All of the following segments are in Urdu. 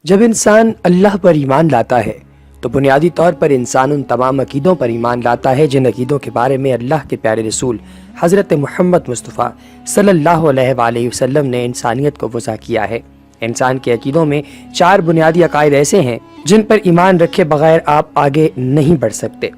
جب انسان اللہ پر ایمان لاتا ہے تو بنیادی طور پر انسان ان تمام عقیدوں پر ایمان لاتا ہے جن عقیدوں کے بارے میں اللہ کے پیارے رسول حضرت محمد مصطفیٰ صلی اللہ علیہ وآلہ وسلم نے انسانیت کو وضع کیا ہے۔ انسان کے عقیدوں میں 4 بنیادی عقائد ایسے ہیں جن پر ایمان رکھے بغیر آپ آگے نہیں بڑھ سکتے۔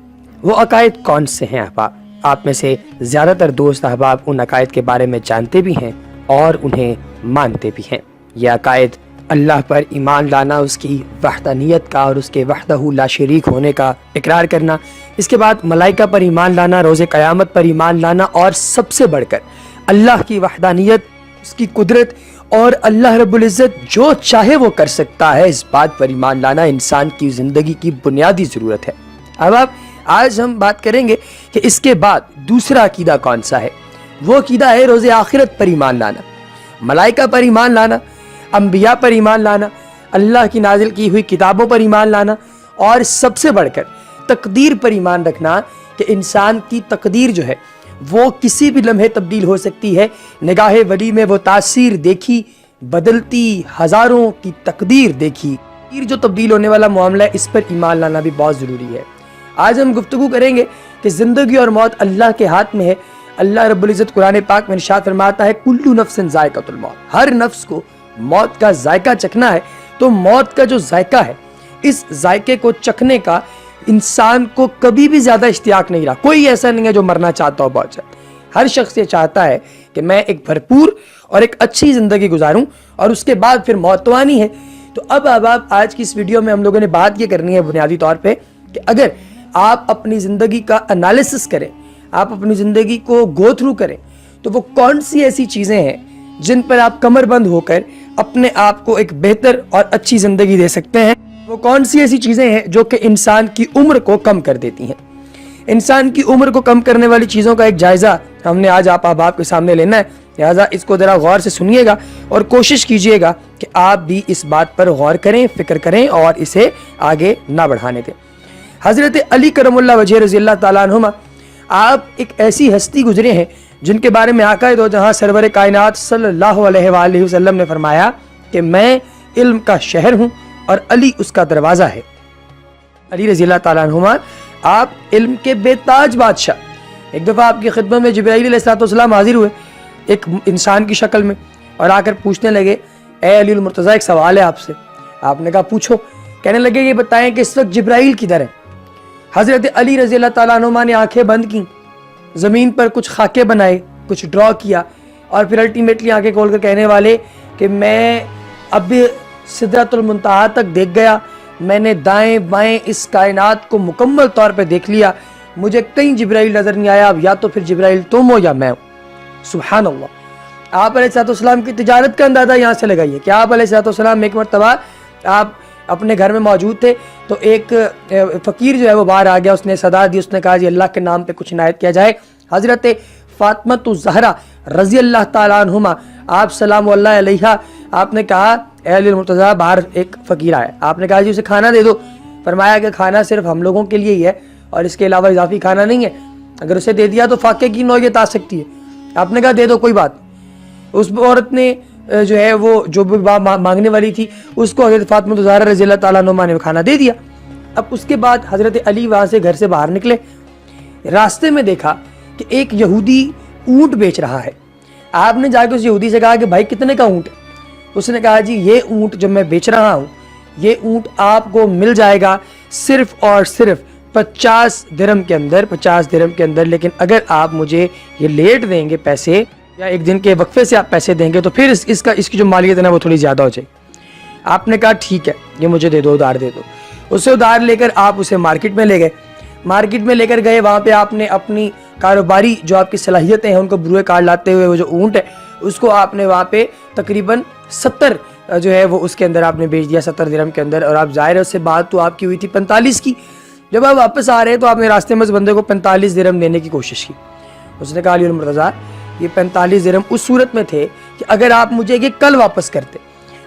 وہ عقائد کون سے ہیں احباب؟ آپ میں سے زیادہ تر دوست احباب ان عقائد کے بارے میں جانتے بھی ہیں اور انہیں مانتے بھی ہیں۔ یہ عقائد اللہ پر ایمان لانا، اس کی وحدانیت کا اور اس کے وحدہ لا شریک ہونے کا اقرار کرنا، اس کے بعد ملائکہ پر ایمان لانا، روز قیامت پر ایمان لانا، اور سب سے بڑھ کر اللہ کی وحدانیت، اس کی قدرت اور اللہ رب العزت جو چاہے وہ کر سکتا ہے، اس بات پر ایمان لانا انسان کی زندگی کی بنیادی ضرورت ہے۔ اب آج ہم بات کریں گے کہ اس کے بعد دوسرا عقیدہ کون سا ہے۔ وہ عقیدہ ہے روز آخرت پر ایمان لانا، ملائکہ پر ایمان لانا، انبیاء پر ایمان لانا، اللہ کی نازل کی ہوئی کتابوں پر ایمان لانا، اور سب سے بڑھ کر تقدیر پر ایمان رکھنا کہ انسان کی تقدیر جو ہے وہ کسی بھی لمحے تبدیل ہو سکتی ہے۔ نگاہ ولی میں وہ تاثیر دیکھی، بدلتی ہزاروں کی تقدیر دیکھی۔ جو تبدیل ہونے والا معاملہ ہے، اس پر ایمان لانا بھی بہت ضروری ہے۔ آج ہم گفتگو کریں گے کہ زندگی اور موت اللہ کے ہاتھ میں ہے۔ اللہ رب العزت قرآن پاک میں ارشاد فرماتا ہے کل نفس ذائقۃ الموت، ہر نفس کو موت کا ذائقہ چکھنا ہے۔ تو موت کا جو ذائقہ ہے، اس ذائقے کو چکھنے کا انسان کو کبھی بھی زیادہ اشتیاق نہیں رہا۔ کوئی ایسا نہیں ہے جو مرنا چاہتا ہو بہت زیادہ۔ ہر شخص یہ چاہتا ہے کہ میں ایک بھرپور اور ایک اچھی زندگی گزاروں، اور اس کے بعد پھر موت تو آنی ہے۔ تو اب آج کی اس ویڈیو میں ہم لوگوں نے بات یہ کرنی ہے بنیادی طور پہ کہ اگر آپ اپنی زندگی کا انالیسس کریں، آپ اپنی زندگی کو گو تھرو کریں، تو وہ کون سی ایسی چیزیں ہیں جن پر آپ کمر بند ہو کر اپنے آپ کو ایک بہتر اور اچھی زندگی دے سکتے ہیں۔ وہ کون سی ایسی چیزیں ہیں جو کہ انسان کی عمر کو کم کر دیتی ہیں۔ انسان کی عمر کو کم کرنے والی چیزوں کا ایک جائزہ ہم نے آج آپ احباب کے سامنے لینا ہے، لہٰذا اس کو ذرا غور سے سنیے گا اور کوشش کیجئے گا کہ آپ بھی اس بات پر غور کریں، فکر کریں اور اسے آگے نہ بڑھانے دیں۔ حضرت علی کرم اللہ وجہ رضی اللہ تعالیٰ عنہما، آپ ایک ایسی ہستی گزرے ہیں جن کے بارے میں آقا دو جہاں سرور کائنات صلی اللہ علیہ وآلہ وسلم نے فرمایا کہ میں علم کا شہر ہوں اور علی اس کا دروازہ ہے۔ علی رضی اللہ تعالیٰ عنہما، آپ علم کے بے تاج بادشاہ۔ ایک دفعہ آپ کی خدمت میں جبرائیل علیہ السلام حاضر ہوئے ایک انسان کی شکل میں، اور آ کر پوچھنے لگے اے علی المرتضیٰ، ایک سوال ہے آپ سے۔ آپ نے کہا پوچھو۔ کہنے لگے یہ بتائیں کہ اس وقت جبرائیل کدھر ہے؟ حضرت علی رضی اللہ تعالیٰ عنہما نے آنکھیں بند کی، زمین پر کچھ خاکے بنائے، کچھ ڈرا کیا، اور پھر الٹیمیٹلی آنکھیں کھول کر کہنے والے کہ میں اب سدرۃ المنتہا تک دیکھ گیا، میں نے دائیں بائیں اس کائنات کو مکمل طور پہ دیکھ لیا، مجھے کہیں جبرائیل نظر نہیں آیا، اب یا تو پھر جبرائیل تم ہو یا میں ہوں۔ سبحان اللہ۔ آپ علیہ السلام کی تجارت کا اندازہ یہاں سے لگائیے کہ آپ علیہ السلام ایک مرتبہ آپ اپنے گھر میں موجود تھے تو ایک فقیر جو ہے وہ باہر آ گیا، اس نے صدا دی، اس نے کہا جی اللہ کے نام پہ کچھ عنایت کیا جائے۔ حضرت فاطمہ الزہرا رضی اللہ تعالیٰ عنہما، آپ سلام اللہ علیہ، آپ نے کہا اے علی المرتضیٰ، باہر ایک فقیر آیا، آپ نے کہا جی اسے کھانا دے دو۔ فرمایا کہ کھانا صرف ہم لوگوں کے لیے ہی ہے اور اس کے علاوہ اضافی کھانا نہیں ہے، اگر اسے دے دیا تو فاقے کی نوعیت آ سکتی ہے۔ آپ نے کہا دے دو، کوئی بات۔ اس عورت نے جو ہے وہ جو بھی مانگنے والی تھی، اس کو حضرت فاطمہ الزہرا رضی اللہ تعالیٰ عنہ نے کھانا دے دیا۔ اب اس کے بعد حضرت علی وہاں سے گھر سے باہر نکلے، راستے میں دیکھا کہ ایک یہودی اونٹ بیچ رہا ہے۔ آپ نے جا کے اس یہودی سے کہا کہ بھائی کتنے کا اونٹ ہے؟ اس نے کہا جی یہ اونٹ جو میں بیچ رہا ہوں، یہ اونٹ آپ کو مل جائے گا صرف اور صرف 50 درہم کے اندر، 50 درہم کے اندر، لیکن اگر آپ مجھے یہ لیٹ دیں گے پیسے، یا ایک دن کے وقفے سے آپ پیسے دیں گے، تو پھر اس کی جو مالیت ہے نا وہ تھوڑی زیادہ ہو جائے۔ آپ نے کہا ٹھیک ہے، یہ مجھے دے دو، ادھار دے دو۔ اسے ادھار لے کر آپ اسے مارکیٹ میں لے گئے۔ مارکیٹ میں لے کر گئے، وہاں پہ آپ نے اپنی کاروباری جو آپ کی صلاحیتیں ہیں ان کو بروئے کارڈ لاتے ہوئے وہ جو اونٹ ہے اس کو آپ نے وہاں پہ تقریباً 70 جو ہے وہ اس کے اندر آپ نے بیچ دیا، 70 درہم کے اندر۔ اور آپ ظاہر ہے اس سے بات تو آپ کی ہوئی تھی 45 کی۔ جب آپ واپس آ رہے ہیں تو آپ نے راستے میں اس بندے کو 45 درہم دینے کی کوشش کی۔ اس نے کہا علی المرتضیٰ، یہ 45 درہم اس صورت میں تھے کہ اگر آپ مجھے یہ کل واپس کرتے،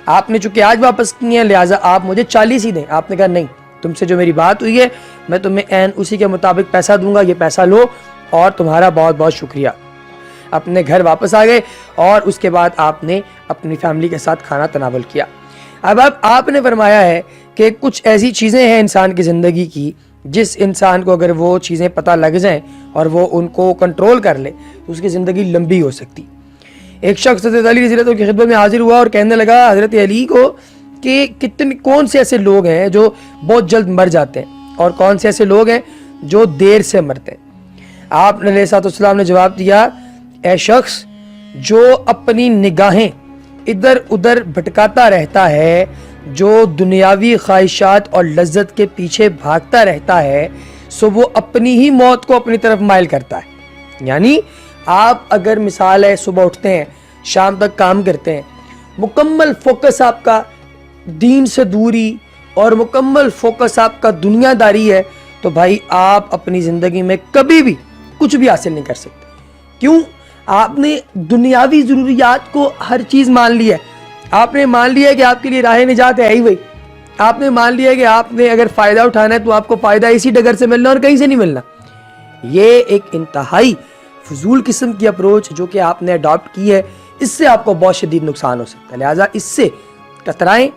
آپ نے چونکہ آج واپس کیے ہیں لہٰذا آپ مجھے 40 ہی دیں۔ آپ نے کہا نہیں، تم سے جو میری بات ہوئی ہے میں تمہیں عین اسی کے مطابق پیسہ دوں گا، یہ پیسہ لو اور تمہارا بہت بہت شکریہ۔ اپنے گھر واپس آ گئے اور اس کے بعد آپ نے اپنی فیملی کے ساتھ کھانا تناول کیا۔ اب آپ نے فرمایا ہے کہ کچھ ایسی چیزیں ہیں انسان کی زندگی کی جس انسان کو اگر وہ چیزیں پتہ لگ جائیں اور وہ ان کو کنٹرول کر لے تو اس کی زندگی لمبی ہو سکتی. ایک شخص حضرت علی رضی اللہ عنہ کی خدمت میں حاضر ہوا اور کہنے لگا حضرت علی کو کہ کون سے ایسے لوگ ہیں جو بہت جلد مر جاتے ہیں اور کون سے ایسے لوگ ہیں جو دیر سے مرتے ہیں. آپ علیہ السلام نے جواب دیا، اے شخص جو اپنی نگاہیں ادھر ادھر بھٹکاتا رہتا ہے، جو دنیاوی خواہشات اور لذت کے پیچھے بھاگتا رہتا ہے، سو وہ اپنی ہی موت کو اپنی طرف مائل کرتا ہے. یعنی آپ اگر مثال ہے صبح اٹھتے ہیں شام تک کام کرتے ہیں، مکمل فوکس آپ کا دین سے دوری اور مکمل فوکس آپ کا دنیا داری ہے، تو بھائی آپ اپنی زندگی میں کبھی بھی کچھ بھی حاصل نہیں کر سکتے. کیوں؟ آپ نے دنیاوی ضروریات کو ہر چیز مان لی ہے. آپ نے مان لیا ہے کہ آپ کے لیے راہ نجات ہے ہی وہی. آپ نے مان لیا ہے کہ آپ نے اگر فائدہ اٹھانا ہے تو آپ کو فائدہ اسی ڈگر سے ملنا اور کہیں سے نہیں ملنا. یہ ایک انتہائی فضول قسم کی اپروچ جو کہ آپ نے اڈاپٹ کی ہے، اس سے آپ کو بہت شدید نقصان ہو سکتا ہے. لہٰذا اس سے کترائیں،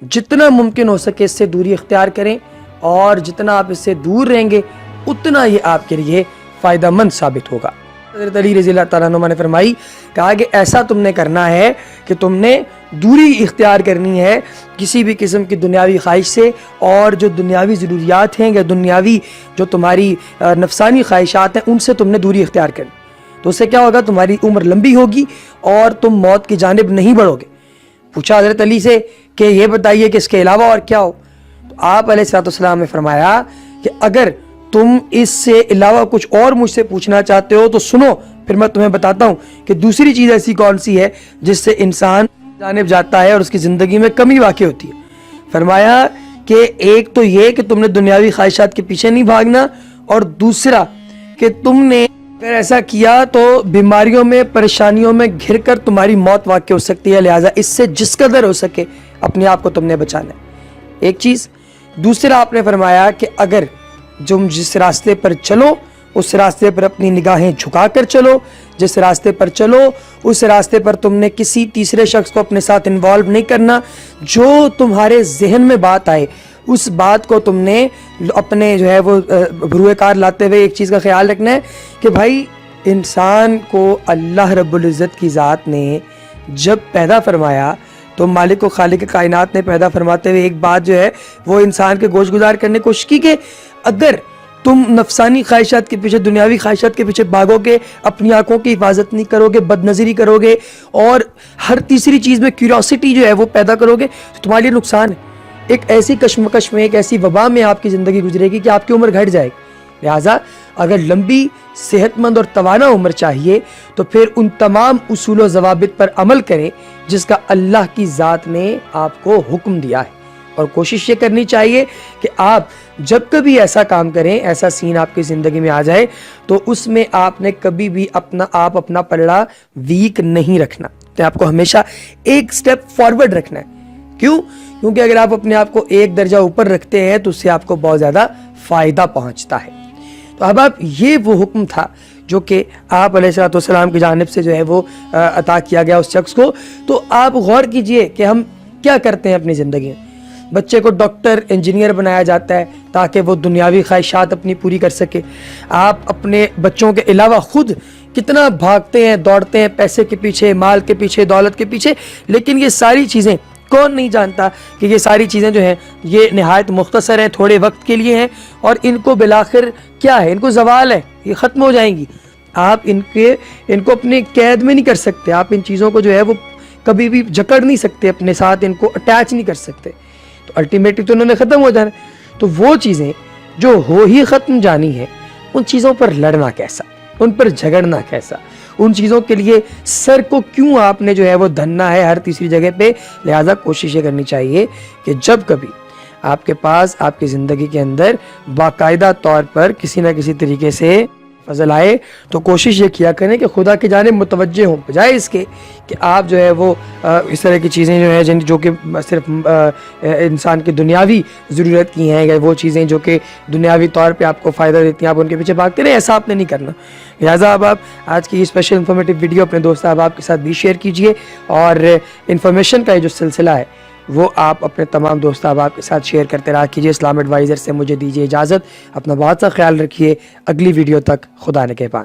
جتنا ممکن ہو سکے اس سے دوری اختیار کریں، اور جتنا آپ اس سے دور رہیں گے اتنا یہ آپ کے لیے فائدہ مند ثابت ہوگا. حضرت علی رضی اللہ تعالیٰ عنہ نے فرمائی، کہا کہ ایسا تم نے کرنا ہے کہ تم نے دوری اختیار کرنی ہے کسی بھی قسم کی دنیاوی خواہش سے، اور جو دنیاوی ضروریات ہیں یا دنیاوی جو تمہاری نفسانی خواہشات ہیں ان سے تم نے دوری اختیار کرنی. تو اس سے کیا ہوگا؟ تمہاری عمر لمبی ہوگی اور تم موت کی جانب نہیں بڑھو گے. پوچھا حضرت علی سے کہ یہ بتائیے کہ اس کے علاوہ اور کیا ہو؟ تو آپ علیہ السلام نے فرمایا کہ اگر تم اس سے علاوہ کچھ اور مجھ سے پوچھنا چاہتے ہو تو سنو، پھر میں تمہیں بتاتا ہوں کہ دوسری چیز ایسی کون سی ہے جس سے انسان جانب جاتا ہے اور اس کی زندگی میں کمی واقع ہوتی ہے. فرمایا کہ ایک تو یہ کہ تم نے دنیاوی خواہشات کے پیچھے نہیں بھاگنا، اور دوسرا کہ تم نے اگر ایسا کیا تو بیماریوں میں، پریشانیوں میں گھر کر تمہاری موت واقع ہو سکتی ہے. لہٰذا اس سے جس قدر ہو سکے اپنے آپ کو تم نے بچانا ہے. ایک چیز. دوسرا آپ نے فرمایا کہ اگر تم جس راستے پر چلو اس راستے پر اپنی نگاہیں جھکا کر چلو، جس راستے پر چلو اس راستے پر تم نے کسی تیسرے شخص کو اپنے ساتھ انوالو نہیں کرنا. جو تمہارے ذہن میں بات آئے اس بات کو تم نے اپنے جو ہے وہ بروئے کار لاتے ہوئے ایک چیز کا خیال رکھنا ہے کہ بھائی انسان کو اللہ رب العزت کی ذات نے جب پیدا فرمایا تو مالک و خالق کائنات نے پیدا فرماتے ہوئے ایک بات جو ہے وہ انسان کے گوش گزار کرنے کی کوشش کی کہ اگر تم نفسانی خواہشات کے پیچھے، دنیاوی خواہشات کے پیچھے بھاگو گے، اپنی آنکھوں کی حفاظت نہیں کرو گے، بد نظری کرو گے اور ہر تیسری چیز میں کیوریوسٹی جو ہے وہ پیدا کرو گے تو تمہارے لیے نقصان ہے. ایک ایسی کشمکش میں، ایک ایسی وبا میں آپ کی زندگی گزرے گی کہ آپ کی عمر گھٹ جائے گی. لہٰذا اگر لمبی، صحت مند اور توانا عمر چاہیے تو پھر ان تمام اصول و ضوابط پر عمل کریں جس کا اللہ کی ذات نے آپ کو حکم دیا ہے. اور کوشش یہ کرنی چاہیے کہ آپ جب کبھی ایسا کام کریں، ایسا سین آپ کی زندگی میں آ جائے تو اس میں آپ نے کبھی بھی اپنا پلڑا ویک نہیں رکھنا. تو آپ کو ہمیشہ ایک سٹیپ فارورڈ رکھنا ہے. کیوں؟ کیونکہ اگر آپ اپنے آپ کو ایک درجہ اوپر رکھتے ہیں تو اس سے آپ کو بہت زیادہ فائدہ پہنچتا ہے. تو اب آپ یہ وہ حکم تھا جو کہ آپ علیہ السلام کی جانب سے جو ہے وہ عطا کیا گیا اس شخص کو. تو آپ غور کیجئے کہ ہم کیا کرتے ہیں اپنی زندگی میں. بچے کو ڈاکٹر، انجینئر بنایا جاتا ہے تاکہ وہ دنیاوی خواہشات اپنی پوری کر سکے. آپ اپنے بچوں کے علاوہ خود کتنا بھاگتے ہیں، دوڑتے ہیں پیسے کے پیچھے، مال کے پیچھے، دولت کے پیچھے. لیکن یہ ساری چیزیں کون نہیں جانتا کہ یہ ساری چیزیں جو ہیں یہ نہایت مختصر ہیں، تھوڑے وقت کے لیے ہیں، اور ان کو بالآخر کیا ہے، ان کو زوال ہے، یہ ختم ہو جائیں گی. آپ ان کو اپنے قید میں نہیں کر سکتے. آپ ان چیزوں کو جو ہے وہ کبھی بھی جکڑ نہیں سکتے، اپنے ساتھ ان کو اٹیچ نہیں کر سکتے. تو الٹیمیٹلی تو انہوں نے ختم ہو جانا. تو وہ چیزیں جو ہو ہی ختم جانی ہیں ان چیزوں پر لڑنا کیسا، ان پر جھگڑنا کیسا، ان چیزوں کے لیے سر کو کیوں آپ نے جو ہے وہ دھننا ہے ہر تیسری جگہ پہ. لہٰذا کوشش یہ کرنی چاہیے کہ جب کبھی آپ کے پاس آپ کی زندگی کے اندر باقاعدہ طور پر کسی نہ کسی طریقے سے فضل آئے تو کوشش یہ کیا کریں کہ خدا کی جانب متوجہ ہوں، بجائے اس کے کہ آپ جو ہے وہ اس طرح کی چیزیں جو ہیں جو کہ صرف انسان کی دنیاوی ضرورت کی ہیں یا وہ چیزیں جو کہ دنیاوی طور پہ آپ کو فائدہ دیتی ہیں آپ ان کے پیچھے بھاگتے رہیں. ایسا آپ نے نہیں کرنا. لہٰذا اب آپ آج کی یہ اسپیشل انفارمیٹیو ویڈیو اپنے دوست احباب کے ساتھ بھی شیئر کیجئے، اور انفارمیشن کا یہ جو سلسلہ ہے وہ آپ اپنے تمام دوست احباب کے ساتھ شیئر کرتے رہا کیجیے۔ اسلام ایڈوائزر سے مجھے دیجیے اجازت، اپنا بہت سا خیال رکھیے، اگلی ویڈیو تک خدا نگہبان۔